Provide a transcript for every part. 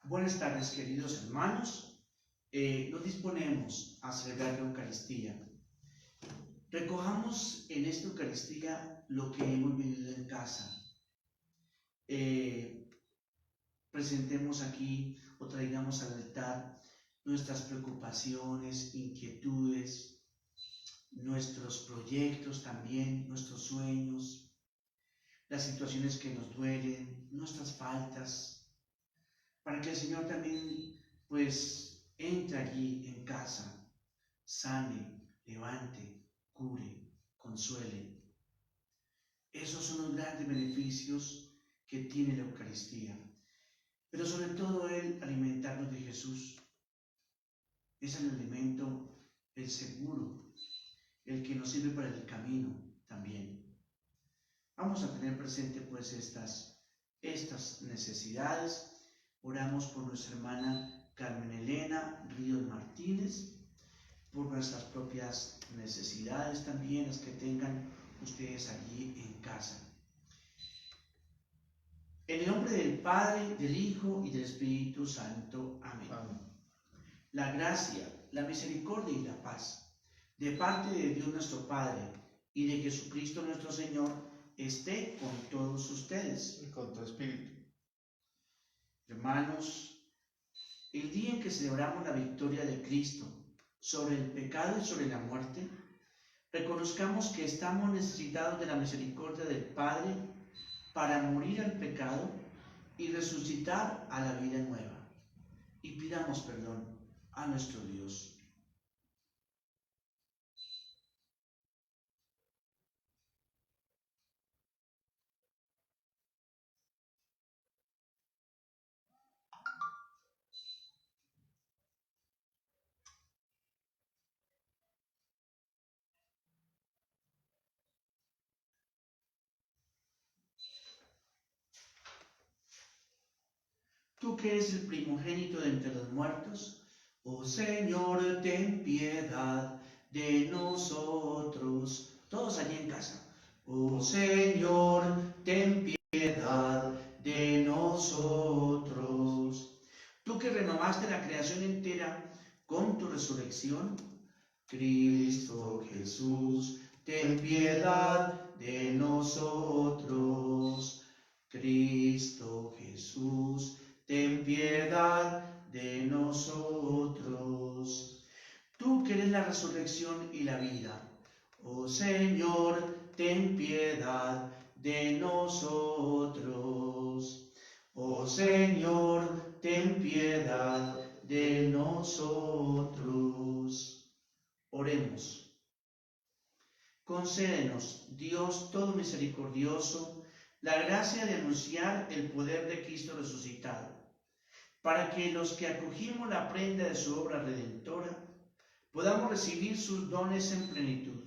Buenas tardes, queridos hermanos. Nos disponemos a celebrar la Eucaristía. Recojamos en esta Eucaristía lo que hemos vivido en casa. Presentemos aquí o traigamos al altar nuestras preocupaciones, inquietudes, nuestros proyectos también, nuestros sueños, las situaciones que nos duelen, nuestras faltas, para que el Señor también pues entre allí en casa, sane, levante, cure, consuele. Esos son los grandes beneficios que tiene la Eucaristía. Pero sobre todo el alimentarnos de Jesús. Es el alimento, el seguro, el que nos sirve para el camino también. Vamos a tener presente pues estas necesidades. Oramos por nuestra hermana Carmen Elena Ríos Martínez, por nuestras propias necesidades también, las que tengan ustedes allí en casa. En el nombre del Padre, del Hijo y del Espíritu Santo. Amén. Amén. La gracia, la misericordia y la paz de parte de Dios nuestro Padre y de Jesucristo nuestro Señor esté con todos ustedes. Y con tu espíritu. Hermanos, el día en que celebramos la victoria de Cristo sobre el pecado y sobre la muerte, reconozcamos que estamos necesitados de la misericordia del Padre para morir al pecado y resucitar a la vida nueva. Y pidamos perdón a nuestro Dios. Tú que eres el primogénito de entre los muertos, oh Señor, ten piedad de nosotros. Todos allí en casa. Oh Señor, ten piedad de nosotros. Tú que renovaste la creación entera con tu resurrección, Cristo Jesús, ten piedad de nosotros. Cristo Jesús, ten piedad de nosotros. Tú que eres la resurrección y la vida, oh Señor, ten piedad de nosotros. Oh Señor, ten piedad de nosotros. Oremos. Concédenos, Dios todo misericordioso, la gracia de anunciar el poder de Cristo resucitado, para que los que acogimos la prenda de su obra redentora, podamos recibir sus dones en plenitud.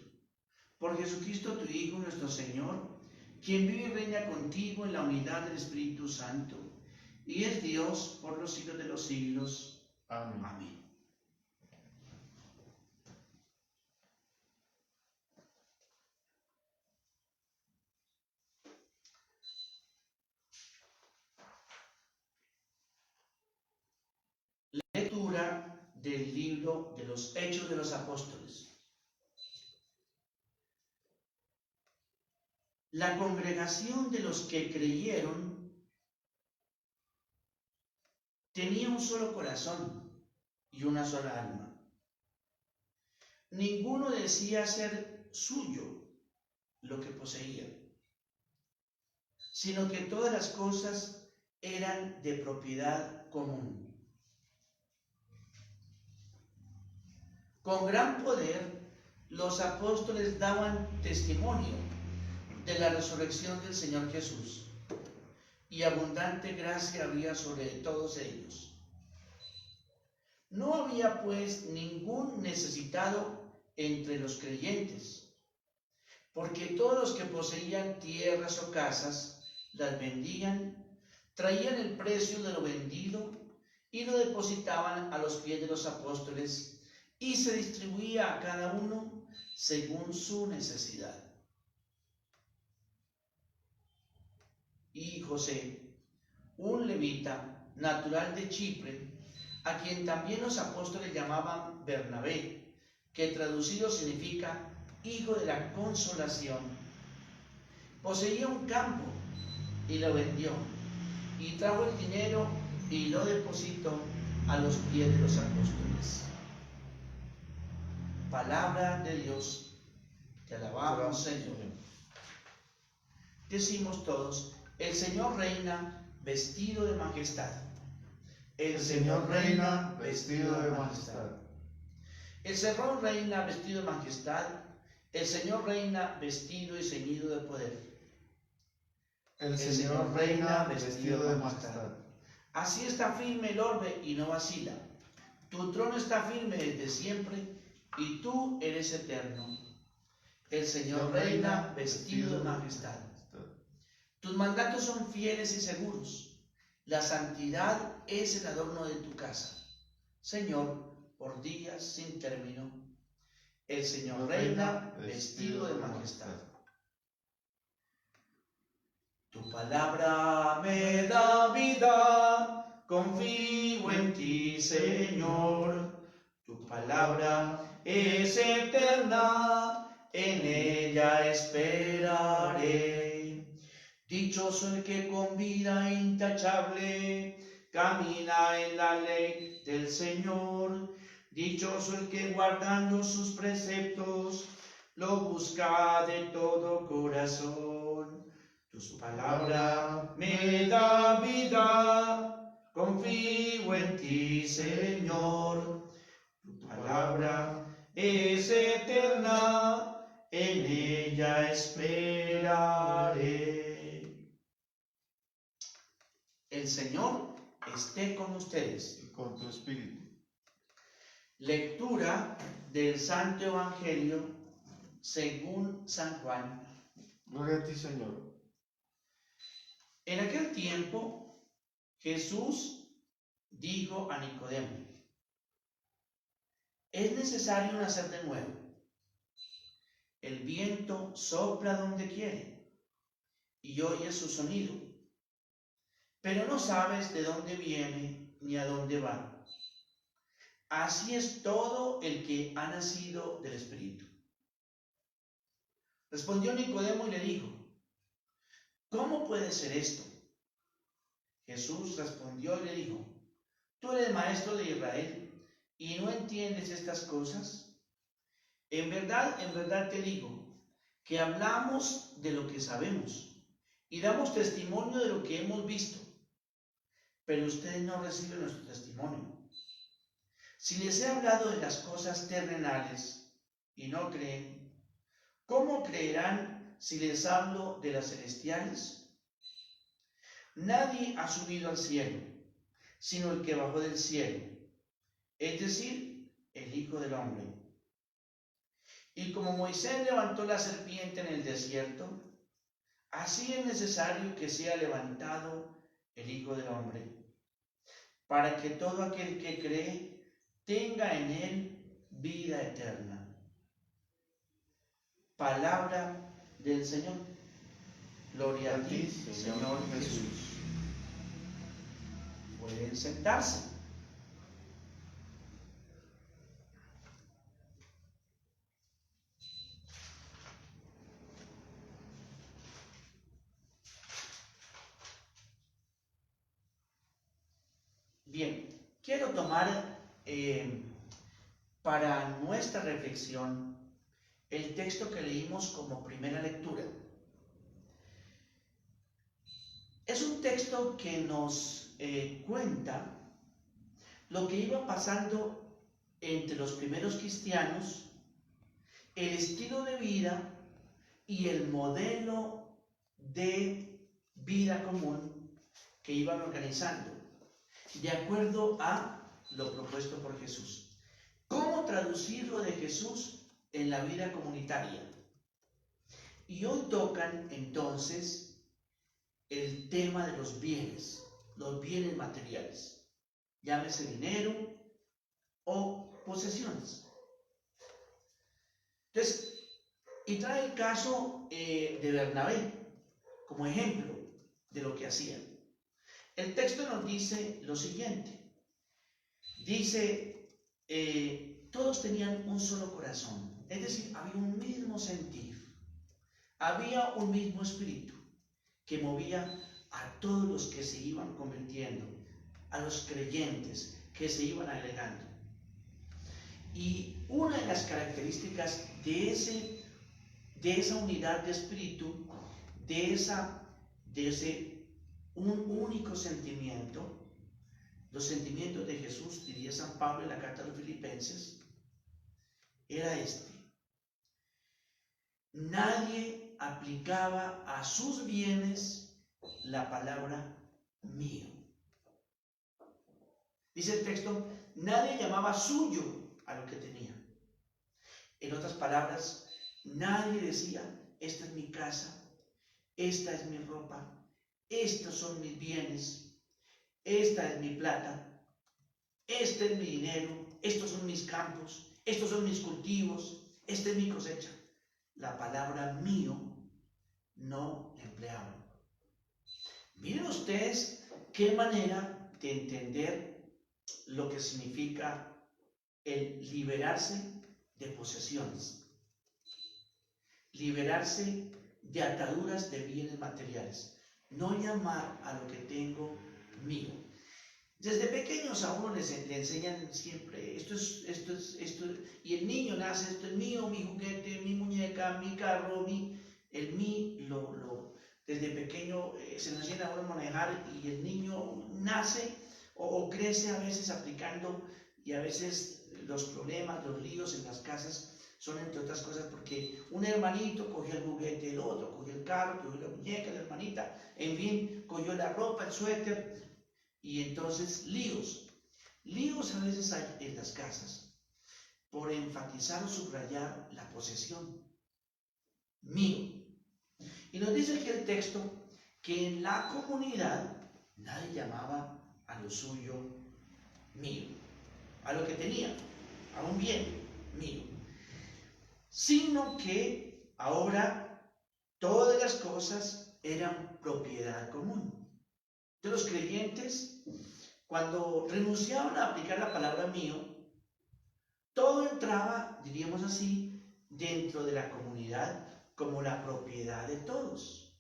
Por Jesucristo tu Hijo, nuestro Señor, quien vive y reina contigo en la unidad del Espíritu Santo, y es Dios por los siglos de los siglos. Amén. Amén. Lectura del libro de los Hechos de los Apóstoles. La congregación de los que creyeron tenía un solo corazón y una sola alma. Ninguno decía ser suyo lo que poseía, sino que todas las cosas eran de propiedad común. Con gran poder, los apóstoles daban testimonio de la resurrección del Señor Jesús, y abundante gracia había sobre todos ellos. No había pues ningún necesitado entre los creyentes, porque todos los que poseían tierras o casas las vendían, traían el precio de lo vendido y lo depositaban a los pies de los apóstoles, y se distribuía a cada uno según su necesidad. Y José, un levita, natural de Chipre, a quien también los apóstoles llamaban Bernabé, que traducido significa hijo de la consolación. Poseía un campo y lo vendió, y trajo el dinero y lo depositó a los pies de los apóstoles. Palabra de Dios, te alabamos, Señor. Decimos todos: el Señor reina vestido de majestad. El Señor reina vestido de majestad. El Señor reina vestido de majestad. El Señor reina vestido y ceñido de poder. El Señor reina vestido de majestad. Así está firme el orbe y no vacila. Tu trono está firme desde siempre y tú eres eterno. El Señor reina vestido de majestad. Tus mandatos son fieles y seguros. La santidad es el adorno de tu casa, Señor, por días sin término. El Señor reina vestido de majestad. Tu palabra me da vida, confío en ti, Señor. Tu palabra es eterna, en ella esperaré. Dichoso el que con vida intachable camina en la ley del Señor. Dichoso el que guardando sus preceptos lo busca de todo corazón. Tu palabra me da vida, confío en ti, Señor. Tu palabra es eterna, en ella esperaré. El Señor esté con ustedes. Y con tu espíritu. Lectura del Santo Evangelio según San Juan. Gloria a ti, Señor. En aquel tiempo, Jesús dijo a Nicodemo: es necesario nacer de nuevo. El viento sopla donde quiere y oyes su sonido, pero no sabes de dónde viene ni a dónde va. Así es todo el que ha nacido del Espíritu. Respondió Nicodemo y le dijo: ¿cómo puede ser esto? Jesús respondió y le dijo: ¿tú eres maestro de Israel y no entiendes estas cosas? En verdad te digo que hablamos de lo que sabemos y damos testimonio de lo que hemos visto, pero ustedes no reciben nuestro testimonio. Si les he hablado de las cosas terrenales y no creen, ¿cómo creerán si les hablo de las celestiales? Nadie ha subido al cielo, sino el que bajó del cielo, es decir, el Hijo del Hombre. Y como Moisés levantó la serpiente en el desierto, así es necesario que sea levantado el Hijo del Hombre, para que todo aquel que cree tenga en él vida eterna. Palabra del Señor. Gloria a ti, Señor Jesús. Pueden sentarse. Bien, quiero tomar para nuestra reflexión el texto que leímos como primera lectura. Es un texto que nos cuenta lo que iba pasando entre los primeros cristianos, el estilo de vida y el modelo de vida común que iban organizando, de acuerdo a lo propuesto por Jesús. ¿Cómo traducir lo de Jesús en la vida comunitaria? Y hoy tocan entonces el tema de los bienes materiales, llámese dinero o posesiones. Entonces, y trae el caso de Bernabé como ejemplo de lo que hacían. el texto nos dice lo siguiente. Dice, todos tenían un solo corazón, es decir, había un mismo sentir, había un mismo espíritu que movía a todos los que se iban convirtiendo, a los creyentes que se iban agregando. Y una de las características de esa unidad de espíritu, de ese un único sentimiento, los sentimientos de Jesús, diría San Pablo en la carta a los Filipenses, era este. Nadie aplicaba a sus bienes la palabra mío. Dice el texto, nadie llamaba suyo a lo que tenía. En otras palabras, nadie decía, esta es mi casa, esta es mi ropa, estos son mis bienes, esta es mi plata, este es mi dinero, estos son mis campos, estos son mis cultivos, esta es mi cosecha. La palabra mío no la empleaban. Miren ustedes qué manera de entender lo que significa el liberarse de posesiones, liberarse de ataduras de bienes materiales, no llamar a lo que tengo mío. Desde pequeños a uno le enseñan siempre, esto, y el niño nace, esto es mío, mi juguete, mi muñeca, mi carro, desde pequeño se le enseña a uno a manejar y el niño nace o crece a veces aplicando, y a veces los problemas, los líos en las casas son entre otras cosas porque un hermanito cogió el juguete, el otro cogió el carro, cogió la muñeca, la hermanita, en fin, cogió la ropa, el suéter, y entonces líos a veces hay en las casas por enfatizar o subrayar la posesión, mío. Y nos dice aquí el texto que en la comunidad nadie llamaba a lo suyo mío, a lo que tenía, a un bien mío, sino que ahora todas las cosas eran propiedad común. De los creyentes, cuando renunciaban a aplicar la palabra mío, todo entraba, diríamos así, dentro de la comunidad como la propiedad de todos,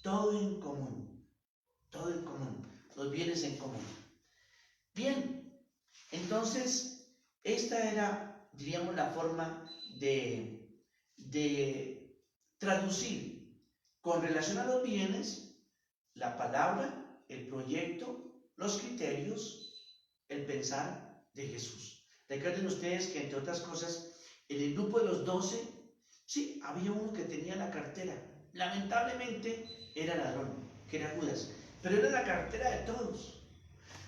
todo en común, los bienes en común. Bien, entonces, esta era, diríamos, la forma de traducir con relación a los bienes la palabra, el proyecto, los criterios, el pensar de Jesús. Recuerden ustedes que, entre otras cosas, en el grupo de los 12, sí, había uno que tenía la cartera. Lamentablemente era ladrón, que era Judas, pero era la cartera de todos.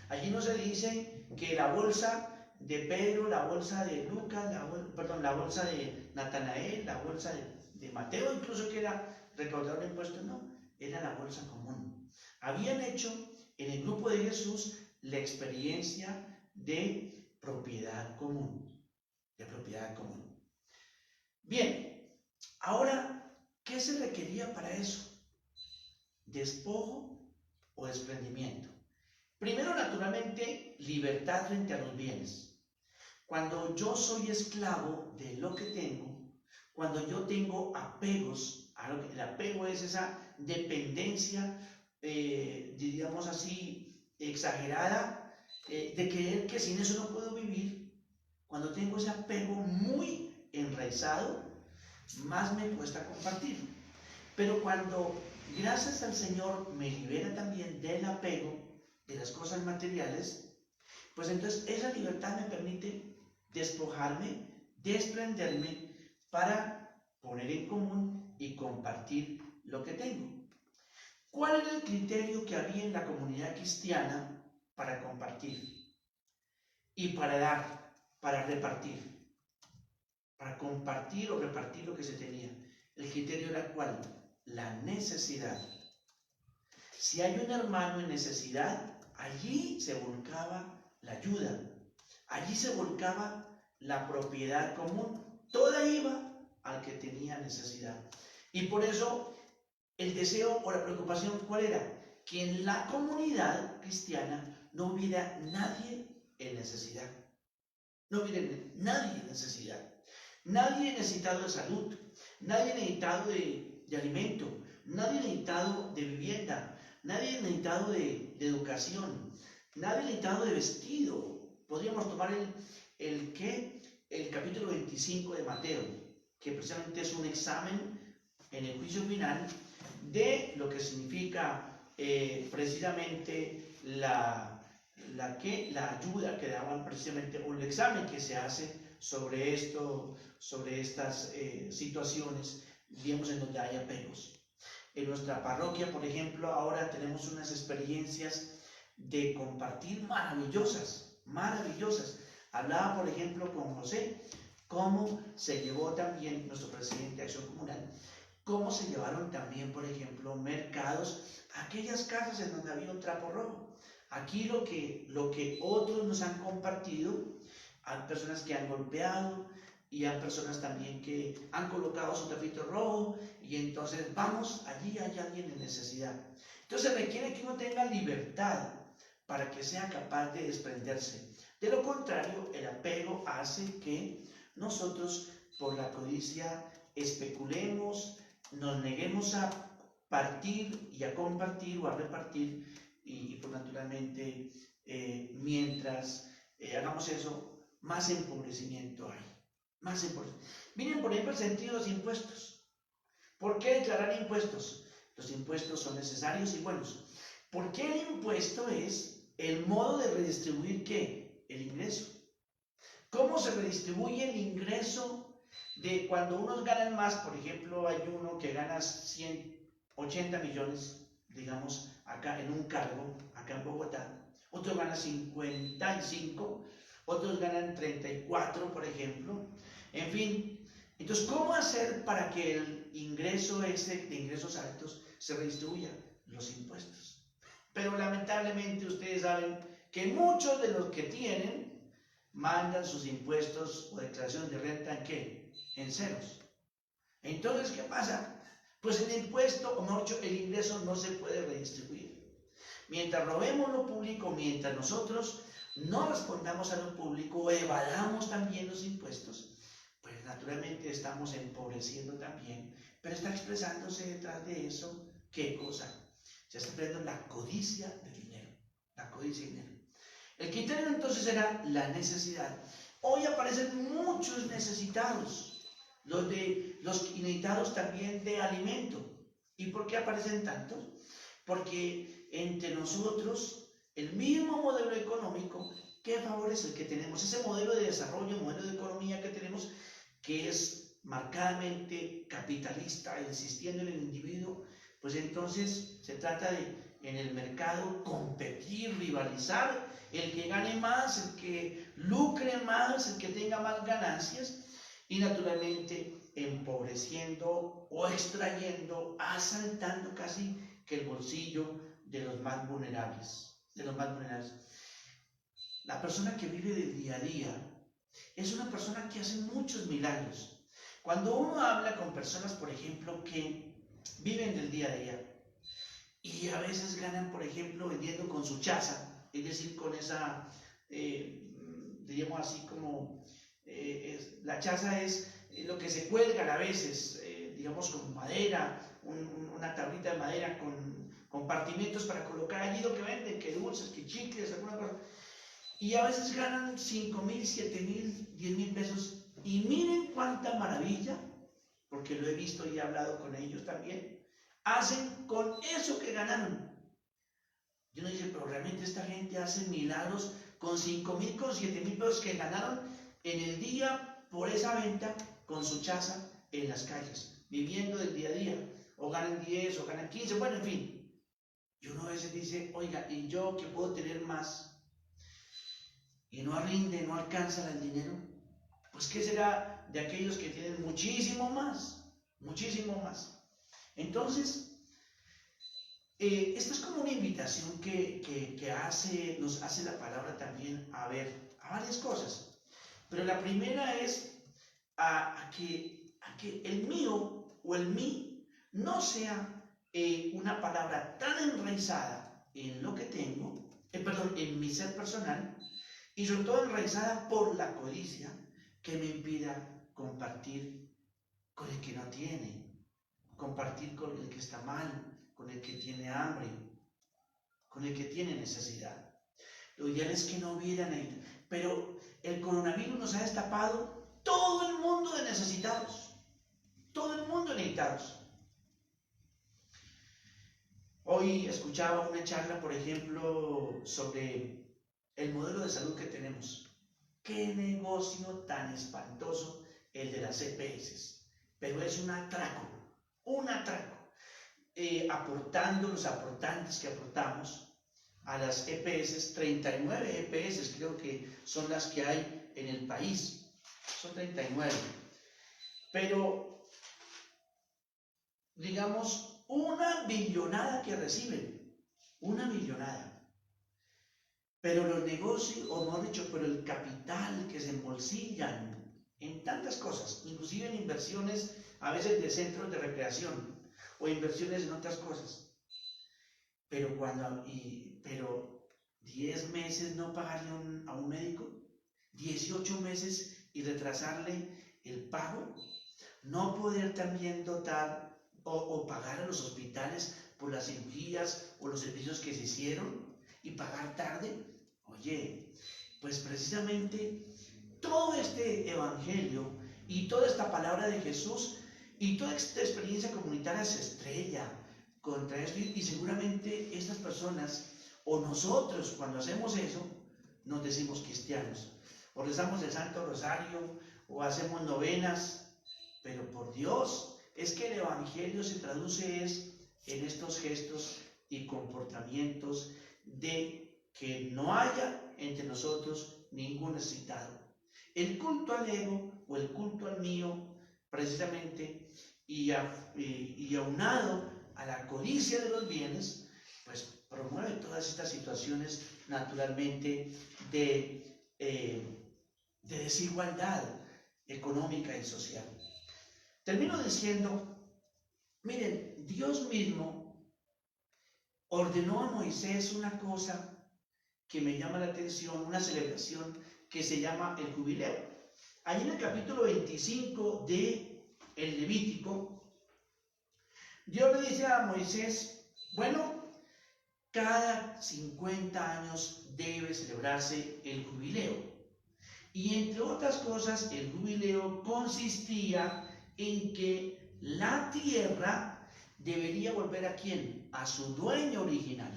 Allí no se dice que la bolsa de Pedro, la bolsa de Lucas, la bolsa de Natanael, la bolsa de Mateo, incluso que era recaudador de impuestos, no, era la bolsa común. Habían hecho en el grupo de Jesús la experiencia de propiedad común, Bien, ahora, ¿qué se requería para eso? ¿Despojo o desprendimiento? Primero, naturalmente, libertad frente a los bienes. Cuando yo soy esclavo de lo que tengo, cuando yo tengo apegos, el apego es esa dependencia, diríamos así, exagerada, de creer que sin eso no puedo vivir. Cuando tengo ese apego muy enraizado, más me cuesta compartir. Pero cuando, gracias al Señor, me libera también del apego de las cosas materiales, pues entonces esa libertad me permite despojarme, desprenderme para poner en común y compartir lo que tengo. ¿Cuál era el criterio que había en la comunidad cristiana para compartir y para dar, para repartir? Para compartir o repartir lo que se tenía. El criterio era ¿cuál? La necesidad. Si hay un hermano en necesidad, allí se volcaba la ayuda, allí se volcaba la propiedad común, toda iba al que tenía necesidad. Y por eso el deseo o la preocupación, ¿cuál era? que en la comunidad cristiana no hubiera nadie en necesidad. No hubiera nadie en necesidad. Nadie necesitado de salud, nadie necesitado de alimento, nadie necesitado de vivienda, nadie necesitado de educación, nadie necesitado de vestido. Podríamos tomar el capítulo 25 de Mateo, que precisamente es un examen en el juicio final de lo que significa precisamente la ayuda que daban precisamente, o el examen que se hace sobre esto, sobre estas situaciones, digamos, en donde hay apegos. En nuestra parroquia, por ejemplo, ahora tenemos unas experiencias de compartir maravillosas, maravillosas. Hablaba, por ejemplo, con José, cómo se llevó también nuestro presidente de Acción Comunal, cómo se llevaron también, por ejemplo, mercados a aquellas casas en donde había un trapo rojo. Aquí lo que otros nos han compartido, hay personas que han golpeado y hay personas también que han colocado su tapito rojo y entonces vamos, allí hay alguien en necesidad. Entonces requiere que uno tenga libertad para que sea capaz de desprenderse. De lo contrario, el apego hace que nosotros por la codicia especulemos, nos neguemos a partir y a compartir o a repartir y pues naturalmente mientras hagamos eso, más empobrecimiento hay. Más empobrecimiento. Miren, por ejemplo, el sentido de los impuestos. ¿Por qué declarar impuestos? Los impuestos son necesarios y buenos. ¿Por qué el impuesto es el modo de redistribuir qué? El ingreso. ¿Cómo se redistribuye el ingreso de cuando unos ganan más? Por ejemplo, hay uno que gana 180 millones, digamos, acá en un cargo, acá en Bogotá. Otros ganan 55, otros ganan 34, por ejemplo. En fin, entonces, ¿cómo hacer para que el ingreso ese de ingresos altos se redistribuya? Los impuestos. Pero lamentablemente ustedes saben que muchos de los que tienen mandan sus impuestos o declaraciones de renta ¿en qué? En ceros. Entonces, ¿qué pasa? Pues el impuesto, o mejor dicho, el ingreso no se puede redistribuir. Mientras robemos lo público, mientras nosotros no respondamos a lo público, evadamos también los impuestos, pues naturalmente estamos empobreciendo también, pero está expresándose detrás de eso, ¿qué cosa? Se está expresando la codicia del dinero, la codicia del dinero. El criterio entonces era la necesidad. Hoy aparecen muchos necesitados, los necesitados también de alimento. ¿Y por qué aparecen tantos? Porque entre nosotros, el mismo modelo económico, ¿qué favor es el que tenemos? Ese modelo de desarrollo, modelo de economía que tenemos, que es marcadamente capitalista, insistiendo en el individuo, pues entonces se trata de, en el mercado, competir, rivalizar, el que gane más, el que lucre más, el que tenga más ganancias, y naturalmente empobreciendo o extrayendo, asaltando casi que el bolsillo de los más vulnerables, La persona que vive del día a día es una persona que hace muchos milagros. Cuando uno habla con personas, por ejemplo, que viven del día a día y a veces ganan, por ejemplo, vendiendo con su chaza, es decir, con esa, diríamos así como, la chaza es lo que se cuelgan a veces, digamos con madera, una tablita de madera con compartimentos para colocar allí lo que venden, que dulces, que chicles, alguna cosa. Y a veces ganan 5,000, 7,000, 10,000 pesos. Y miren cuánta maravilla, porque lo he visto y he hablado con ellos también, hacen con eso que ganaron. Yo no dice, pero realmente esta gente hace milagros con 5,000, con 7,000 pesos que ganaron en el día por esa venta con su chaza en las calles, viviendo del día a día. O ganan 10 o ganan 15, bueno, en fin. Y uno a veces dice, oiga, ¿y yo que puedo tener más? Y no rinde, no alcanza el dinero. Pues ¿qué será de aquellos que tienen muchísimo más? Muchísimo más. Entonces, esta es como una invitación que nos hace la palabra también a ver a varias cosas. Pero la primera es a que el mío o el mí no sea una palabra tan enraizada en lo que tengo, en mi ser personal, y sobre todo enraizada por la codicia, que me impida compartir con el que no tiene, compartir con el que está mal, con el que tiene hambre, con el que tiene necesidad. Lo ideal es que no hubieran ahí, pero el coronavirus nos ha destapado todo el mundo de necesitados, todo el mundo de necesitados. Hoy escuchaba una charla, por ejemplo, sobre el modelo de salud que tenemos. Qué negocio tan espantoso el de las EPS, pero es un atraco, aportando los aportantes que aportamos a las EPS, 39 EPS creo que son las que hay en el país, son 39, pero digamos una billonada que reciben, una billonada, pero los negocios, o mejor dicho, pero el capital que se embolsillan en tantas cosas, inclusive en inversiones a veces de centros de recreación o inversiones en otras cosas, pero 10 meses no pagarle a un médico, 18 meses y retrasarle el pago, no poder también dotar o pagar a los hospitales por las cirugías o los servicios que se hicieron y pagar tarde. Oye, pues precisamente todo este evangelio y toda esta palabra de Jesús y toda esta experiencia comunitaria se estrella contra esto, y seguramente estas personas o nosotros cuando hacemos eso nos decimos cristianos, o rezamos el Santo Rosario o hacemos novenas, pero por Dios, es que el evangelio se traduce en estos gestos y comportamientos de que no haya entre nosotros ningún necesitado. El culto al ego o el culto al mío, precisamente, y aunado a la codicia de los bienes, pues promueve todas estas situaciones naturalmente de desigualdad económica y social. Termino diciendo, miren, Dios mismo ordenó a Moisés una cosa que me llama la atención, una celebración que se llama el jubileo. Ahí en el capítulo 25 de el Levítico, Dios le dice a Moisés, bueno, cada 50 años debe celebrarse el jubileo. Y entre otras cosas, el jubileo consistía en que la tierra debería volver ¿a quién? A su dueño original.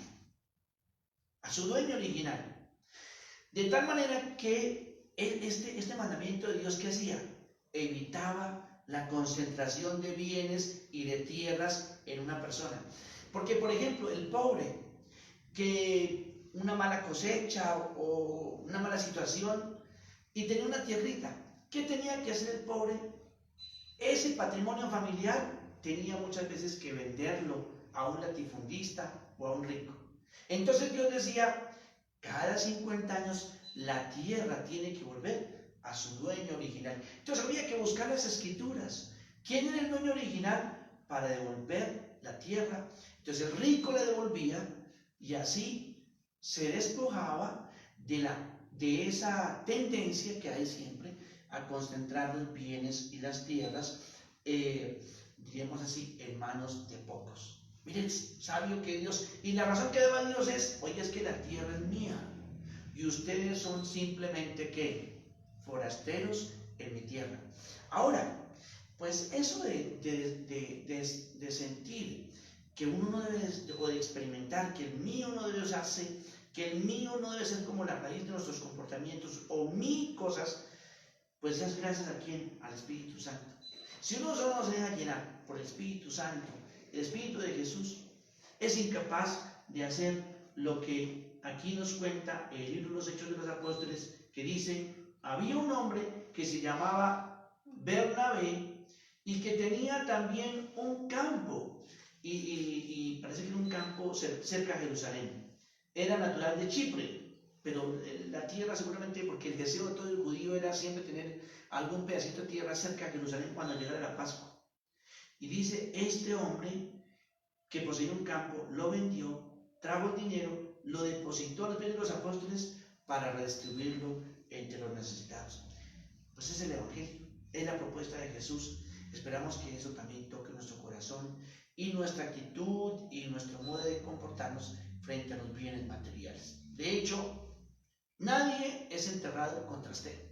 A su dueño original. De tal manera que este mandamiento de Dios, ¿qué hacía? Evitaba la concentración de bienes y de tierras en una persona. Porque, por ejemplo, el pobre, que una mala cosecha o una mala situación y tenía una tierrita, ¿qué tenía que hacer el pobre? Ese patrimonio familiar tenía muchas veces que venderlo a un latifundista o a un rico. Entonces Dios decía, cada 50 años la tierra tiene que volver a su dueño original. Entonces había que buscar las escrituras. ¿Quién era el dueño original para devolver la tierra? Entonces el rico le devolvía y así se despojaba de esa tendencia que hay siempre a concentrar los bienes y las tierras, diríamos así, en manos de pocos. Miren, sabio que Dios, y la razón que daba Dios es, oye, es que la tierra es mía, y ustedes son simplemente, ¿qué? Forasteros en mi tierra. Ahora, pues eso de sentir que uno no debe, o de experimentar que el mío no debe usarse, que el mío no debe ser como la raíz de nuestros comportamientos o mis cosas, pues es gracias a quién, al Espíritu Santo. Si uno solo no se deja llenar por el Espíritu Santo, el Espíritu de Jesús, es incapaz de hacer lo que aquí nos cuenta el libro de los Hechos de los Apóstoles, que dice, había un hombre que se llamaba Bernabé y que tenía también un campo, y parece que era un campo cerca de Jerusalén. Era natural de Chipre, pero la tierra seguramente, porque el deseo de todo el judío era siempre tener algún pedacito de tierra cerca de Jerusalén cuando llegara la Pascua. Y dice, este hombre que poseía un campo, lo vendió, trajo el dinero, lo depositó a los pies de los apóstoles para redistribuirlo entre los necesitados. Pues es el Evangelio, es la propuesta de Jesús. Esperamos que eso también toque nuestro corazón y nuestra actitud y nuestro modo de comportarnos frente a los bienes materiales. De hecho, nadie es enterrado con trastero.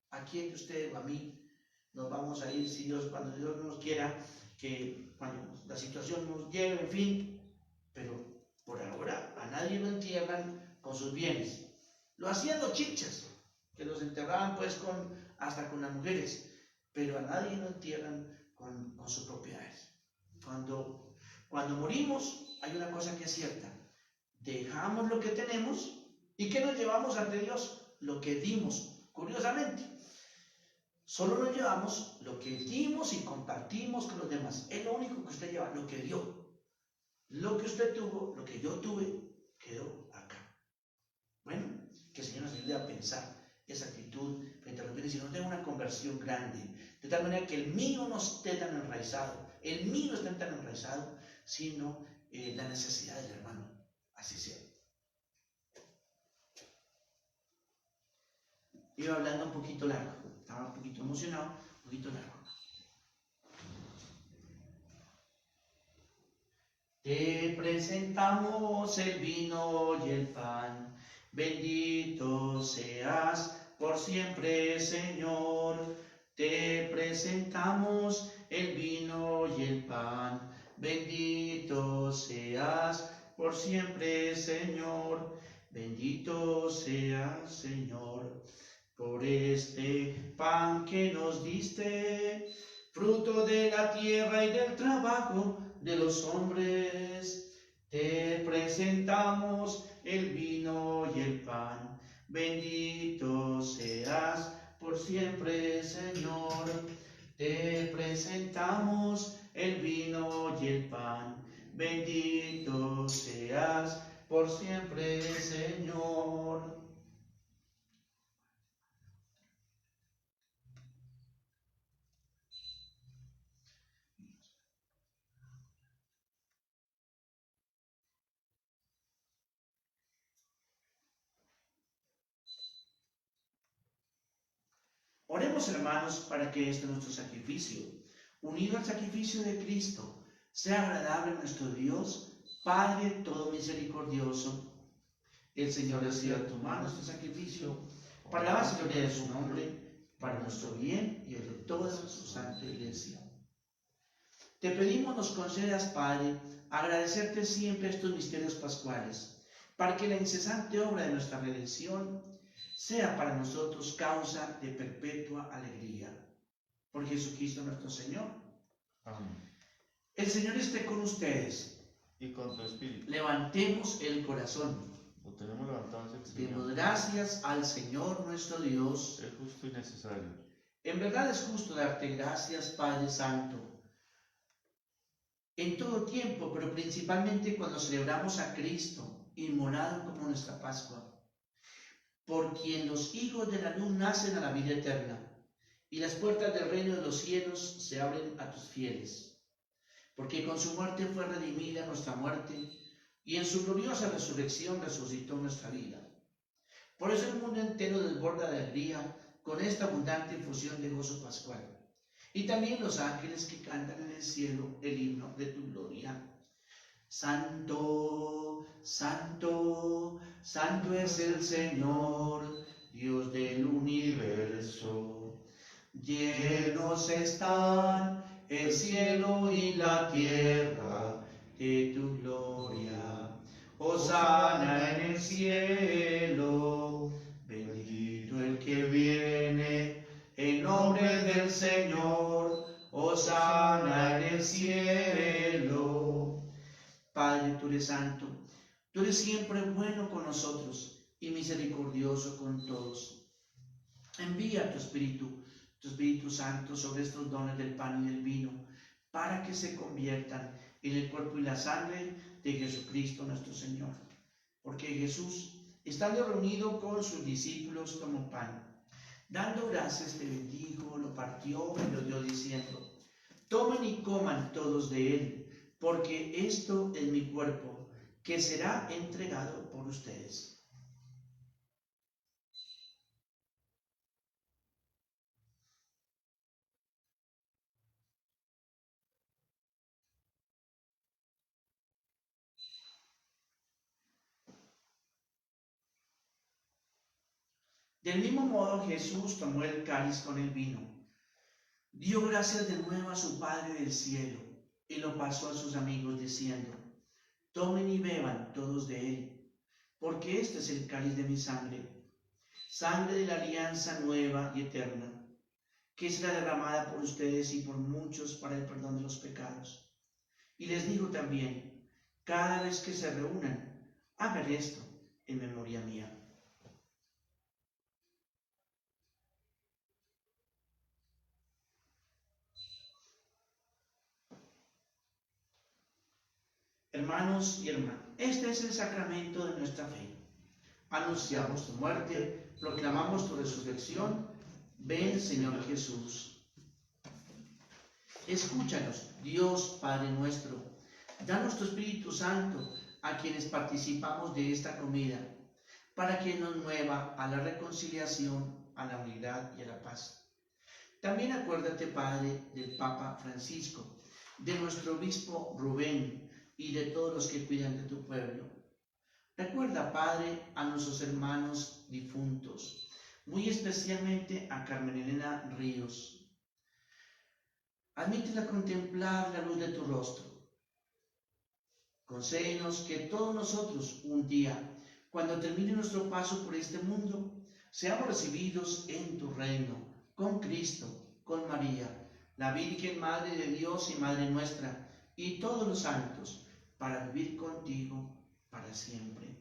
¿A quién de usted o a mí nos vamos a ir si Dios, cuando Dios nos quiera, que cuando la situación nos lleve, en fin? Pero por ahora a nadie lo entierran con sus bienes. Lo hacían los chichas, que los enterraban pues hasta con las mujeres, pero a nadie lo entierran con sus propiedades. Cuando morimos hay una cosa que es cierta: dejamos lo que tenemos y ¿qué nos llevamos ante Dios? Lo que dimos. Curiosamente, solo nos llevamos lo que dimos y compartimos con los demás. Es lo único que usted lleva, lo que dio. Lo que usted tuvo, lo que yo tuve, quedó acá. Bueno, que el Señor nos ayude a pensar esa actitud frente a los bienes y nos dé una conversión grande, de tal manera que el mío no esté tan enraizado, sino la necesidad del hermano. Así sea. Iba hablando un poquito largo, estaba un poquito emocionado, un poquito largo. Te presentamos el vino y el pan, bendito seas por siempre, Señor. Te presentamos el vino y el pan, bendito seas por siempre, Señor. Bendito seas, Señor, por este pan que nos diste, fruto de la tierra y del trabajo de los hombres. Te presentamos el vino y el pan, bendito seas por siempre, Señor. Te presentamos el vino y el pan, bendito seas por siempre, Señor. Oremos, hermanos, para que este nuestro sacrificio, unido al sacrificio de Cristo, sea agradable a nuestro Dios, Padre todo misericordioso. El Señor reciba de tu mano este sacrificio, para la base y gloria de su nombre, para nuestro bien y el de toda su santa Iglesia. Te pedimos nos concedas, Padre, agradecerte siempre estos misterios pascuales, para que la incesante obra de nuestra redención sea para nosotros causa de perpetua alegría. Por Jesucristo nuestro Señor. Amén. El Señor esté con ustedes. Y con tu espíritu. Levantemos el corazón. Lo tenemos levantado hacia el Señor. Demos gracias al Señor nuestro Dios. Es justo y necesario. En verdad es justo darte gracias, Padre Santo, en todo tiempo, pero principalmente cuando celebramos a Cristo, inmolado como nuestra Pascua, por quien los hijos de la luz nacen a la vida eterna, y las puertas del reino de los cielos se abren a tus fieles. Porque con su muerte fue redimida nuestra muerte, y en su gloriosa resurrección resucitó nuestra vida. Por eso el mundo entero desborda de alegría con esta abundante infusión de gozo pascual. Y también los ángeles que cantan en el cielo el himno de tu gloria. Santo, santo, santo es el Señor, Dios del universo. Llenos están el cielo y la tierra de tu gloria. Hosana en el cielo, bendito el que viene en nombre del Señor. Hosana en el cielo. Padre, tú eres santo, tú eres siempre bueno con nosotros y misericordioso con todos. Envía tu Espíritu Santo sobre estos dones del pan y del vino, para que se conviertan en el cuerpo y la sangre de Jesucristo nuestro Señor. Porque Jesús, estando reunido con sus discípulos, tomó pan. Dando gracias, le bendijo, lo partió y lo dio diciendo: tomen y coman todos de él, porque esto es mi cuerpo, que será entregado por ustedes. Del mismo modo Jesús tomó el cáliz con el vino, dio gracias de nuevo a su Padre del cielo y lo pasó a sus amigos diciendo: tomen y beban todos de él, porque este es el cáliz de mi sangre, sangre de la alianza nueva y eterna, que será derramada por ustedes y por muchos para el perdón de los pecados. Y les digo también, cada vez que se reúnan, hagan esto en memoria mía. Hermanos y hermanas, este es el sacramento de nuestra fe. Anunciamos tu muerte, proclamamos tu resurrección. Ven, Señor Jesús. Escúchanos, Dios Padre nuestro. Danos tu Espíritu Santo a quienes participamos de esta comida, para que nos mueva a la reconciliación, a la unidad y a la paz. También acuérdate, Padre, del Papa Francisco, de nuestro obispo Rubén, y de todos los que cuidan de tu pueblo. Recuerda, Padre, a nuestros hermanos difuntos, muy especialmente a Carmen Elena Ríos. Admítela contemplar la luz de tu rostro. Concédenos que todos nosotros un día, cuando termine nuestro paso por este mundo, seamos recibidos en tu reino, con Cristo, con María, la Virgen Madre de Dios y Madre nuestra, y todos los santos, para vivir contigo para siempre.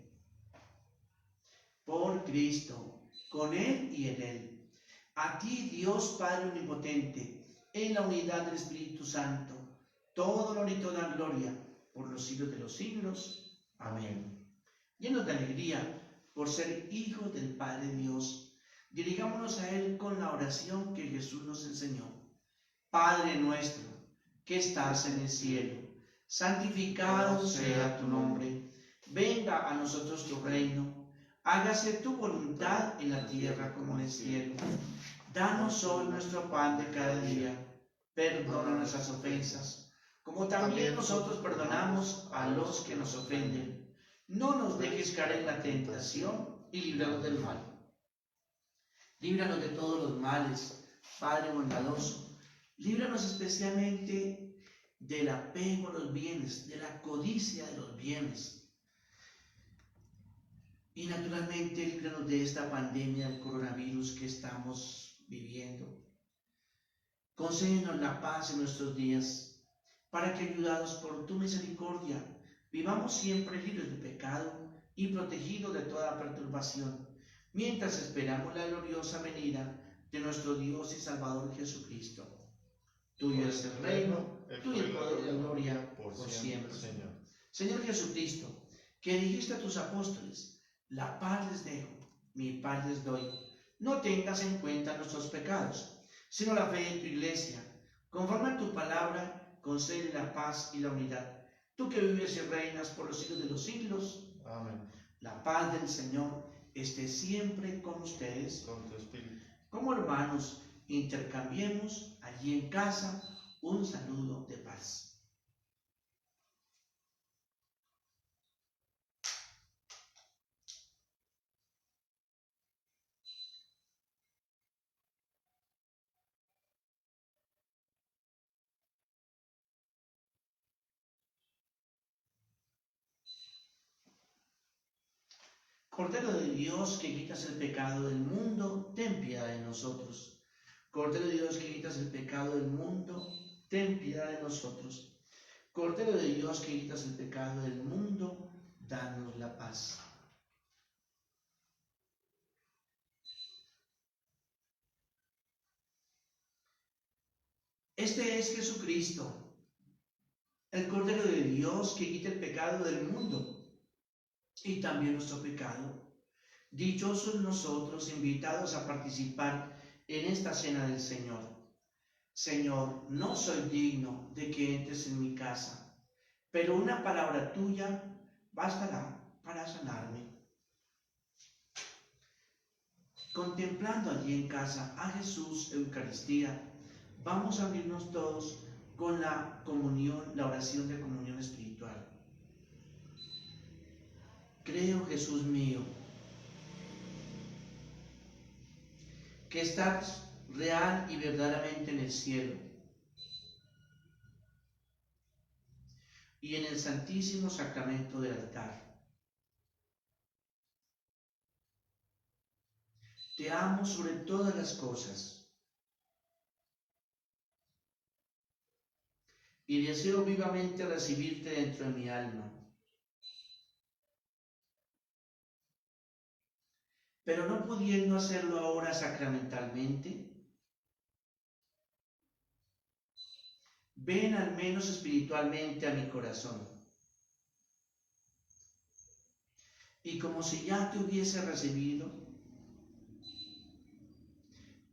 Por Cristo, con Él y en Él. A ti, Dios Padre Omnipotente, en la unidad del Espíritu Santo, todo honor y toda gloria, por los siglos de los siglos. Amén. Llenos de alegría por ser hijos del Padre Dios, dirigámonos a Él con la oración que Jesús nos enseñó. Padre nuestro, que estás en el cielo, santificado sea tu nombre, venga a nosotros tu reino, hágase tu voluntad en la tierra como en el cielo. Danos hoy nuestro pan de cada día, perdona nuestras ofensas, como también nosotros perdonamos a los que nos ofenden. No nos dejes caer en la tentación y líbranos del mal. Líbranos de todos los males, Padre bondadoso, líbranos especialmente del apego a los bienes, de la codicia de los bienes. Y naturalmente, líbranos de esta pandemia del coronavirus que estamos viviendo. Concédenos la paz en nuestros días, para que, ayudados por tu misericordia, vivamos siempre libres de pecado y protegidos de toda perturbación, mientras esperamos la gloriosa venida de nuestro Dios y Salvador Jesucristo. Tuyo es el reino, tuyo el poder y la gloria por siempre, Señor. Señor Jesucristo, que dijiste a tus apóstoles: la paz les dejo, mi paz les doy. No tengas en cuenta nuestros pecados, sino la fe de tu iglesia. Conforme a tu palabra, concede la paz y la unidad. Tú que vives y reinas por los siglos de los siglos. Amén. La paz del Señor esté siempre con ustedes. Con tu espíritu. Como hermanos, intercambiemos allí en casa un saludo de paz. Cordero de Dios, que quitas el pecado del mundo, ten piedad de nosotros. Cordero de Dios, que quitas el pecado del mundo, ten piedad de nosotros. Cordero de Dios, que quitas el pecado del mundo, danos la paz. Este es Jesucristo, el Cordero de Dios, que quita el pecado del mundo y también nuestro pecado. Dichosos nosotros, invitados a participar en esta cena del Señor. Señor, no soy digno de que entres en mi casa, pero una palabra tuya bastará para sanarme. Contemplando allí en casa a Jesús Eucaristía, vamos a abrirnos todos con la comunión, la oración de comunión espiritual. Creo, Jesús mío, que estás real y verdaderamente en el cielo y en el santísimo sacramento del altar. Te amo sobre todas las cosas y deseo vivamente recibirte dentro de mi alma. Pero no pudiendo hacerlo ahora sacramentalmente, ven al menos espiritualmente a mi corazón. Y como si ya te hubiese recibido,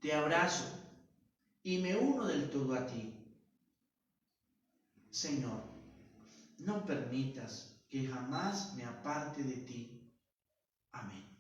te abrazo y me uno del todo a ti. Señor, no permitas que jamás me aparte de ti. Amén.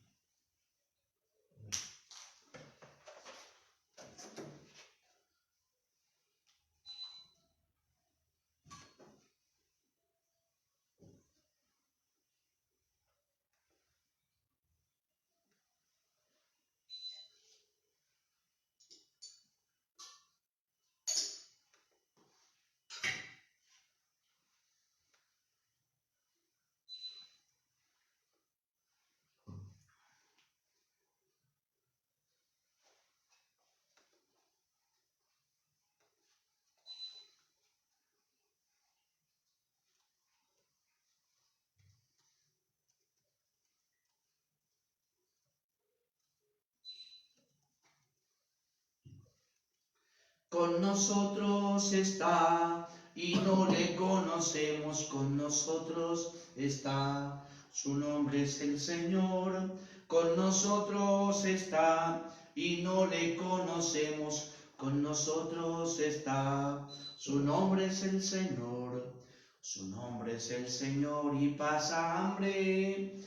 Con nosotros está y no le conocemos, con nosotros está. Su nombre es el Señor, con nosotros está y no le conocemos, con nosotros está. Su nombre es el Señor, su nombre es el Señor y pasa hambre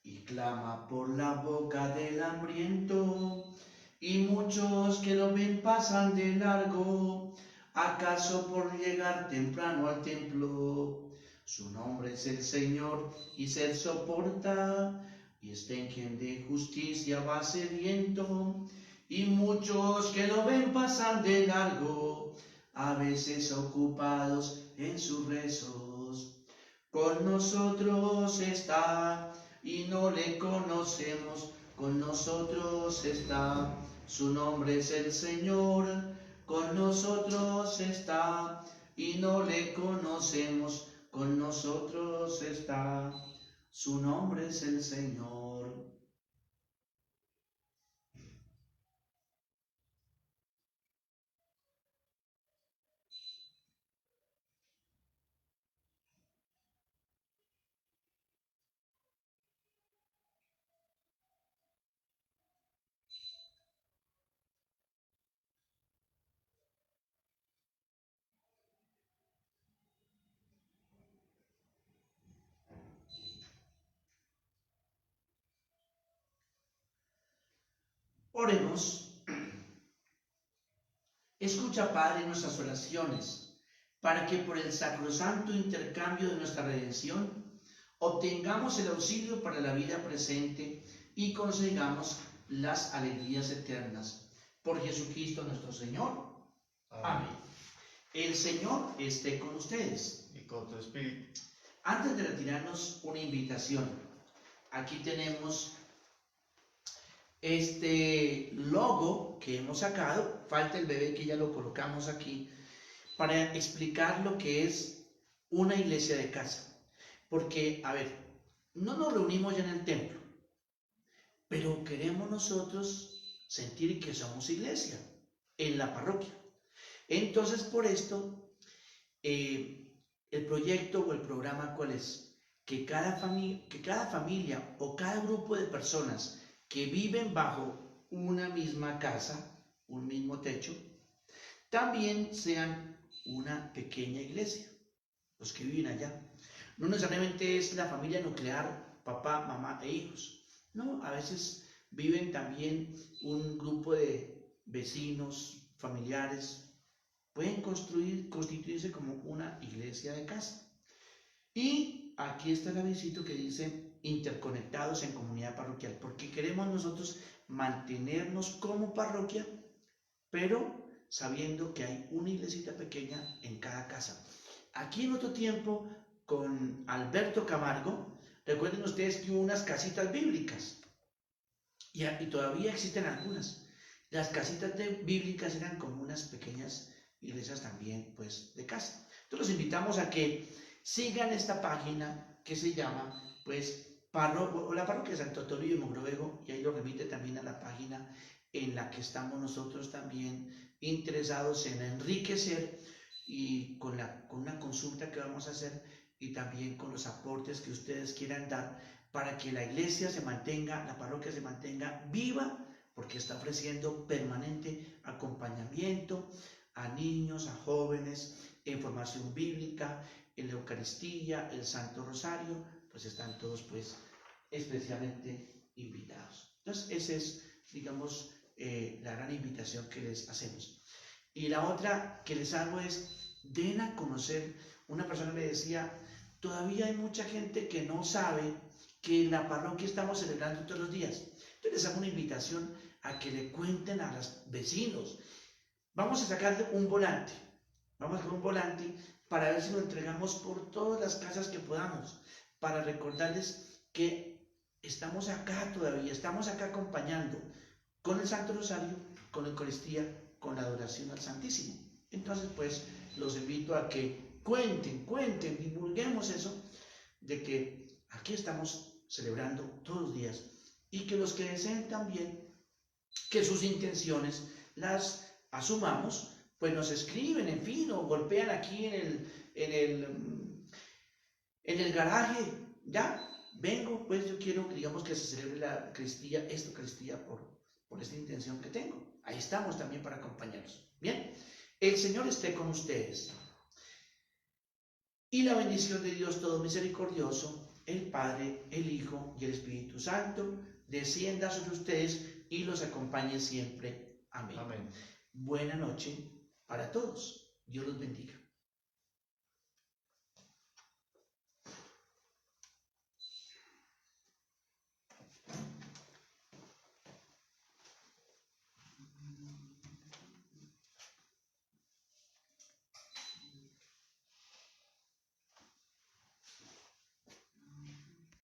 y clama por la boca del hambriento. Y muchos que lo ven pasan de largo, acaso por llegar temprano al templo. Su nombre es el Señor y se soporta, y está en quien de justicia va sediento. Y muchos que lo ven pasan de largo, a veces ocupados en sus rezos. Con nosotros está y no le conocemos, con nosotros está. Su nombre es el Señor, con nosotros está y no le conocemos, con nosotros está. Su nombre es el Señor. Oremos. Escucha, Padre, nuestras oraciones, para que por el sacrosanto intercambio de nuestra redención obtengamos el auxilio para la vida presente y consigamos las alegrías eternas. Por Jesucristo nuestro Señor. Amén. El Señor esté con ustedes. Y con tu espíritu. Antes de retirarnos, una invitación. Aquí tenemos este logo que hemos sacado, falta el bebé que ya lo colocamos aquí, para explicar lo que es una iglesia de casa. Porque, a ver, no nos reunimos ya en el templo, pero queremos nosotros sentir que somos iglesia en la parroquia. Entonces, por esto, el proyecto o el programa, ¿cuál es? Que cada familia o cada grupo de personas que viven bajo una misma casa, un mismo techo, también sean una pequeña iglesia. los que viven allá. No necesariamente es la familia nuclear, papá, mamá e hijos. No, a veces viven también un grupo de vecinos, familiares, pueden constituirse como una iglesia de casa. Y aquí está el avisito que dice interconectados en comunidad parroquial, porque queremos nosotros mantenernos como parroquia, pero sabiendo que hay una iglesita pequeña en cada casa. Aquí en otro tiempo, con Alberto Camargo, recuerden ustedes que hubo unas casitas bíblicas, y todavía existen algunas. Las casitas bíblicas eran como unas pequeñas iglesias también, pues, de casa. Entonces los invitamos a que sigan esta página que se llama, pues, la parroquia de Santo Toribio de Mogrovejo, y ahí lo remite también a la página en la que estamos nosotros también interesados en enriquecer y con una consulta que vamos a hacer y también con los aportes que ustedes quieran dar para que la iglesia se mantenga, la parroquia se mantenga viva, porque está ofreciendo permanente acompañamiento a niños, a jóvenes, en formación bíblica, en la Eucaristía, el Santo Rosario, pues están todos pues especialmente invitados. Entonces, esa es, digamos, la gran invitación que les hacemos. Y la otra que les hago es, den a conocer, una persona me decía, todavía hay mucha gente que no sabe que en la parroquia estamos celebrando todos los días. Entonces les hago una invitación a que le cuenten a los vecinos. Vamos a sacar un volante, para ver si lo entregamos por todas las casas que podamos, para recordarles que estamos acá todavía, estamos acá acompañando con el Santo Rosario, con la Eucaristía, con la adoración al Santísimo. Entonces, pues, los invito a que cuenten, divulguemos eso, de que aquí estamos celebrando todos los días, y que los que deseen también que sus intenciones las asumamos, pues nos escriben, en fin, o golpean aquí en el garaje, ya, vengo, pues yo quiero, digamos, que se celebre la Eucaristía, esta Eucaristía por esta intención que tengo. Ahí estamos también para acompañarnos. Bien, el Señor esté con ustedes. Y la bendición de Dios todo misericordioso, el Padre, el Hijo y el Espíritu Santo, descienda sobre ustedes y los acompañe siempre. Amén. Amén. Buena noche para todos. Dios los bendiga.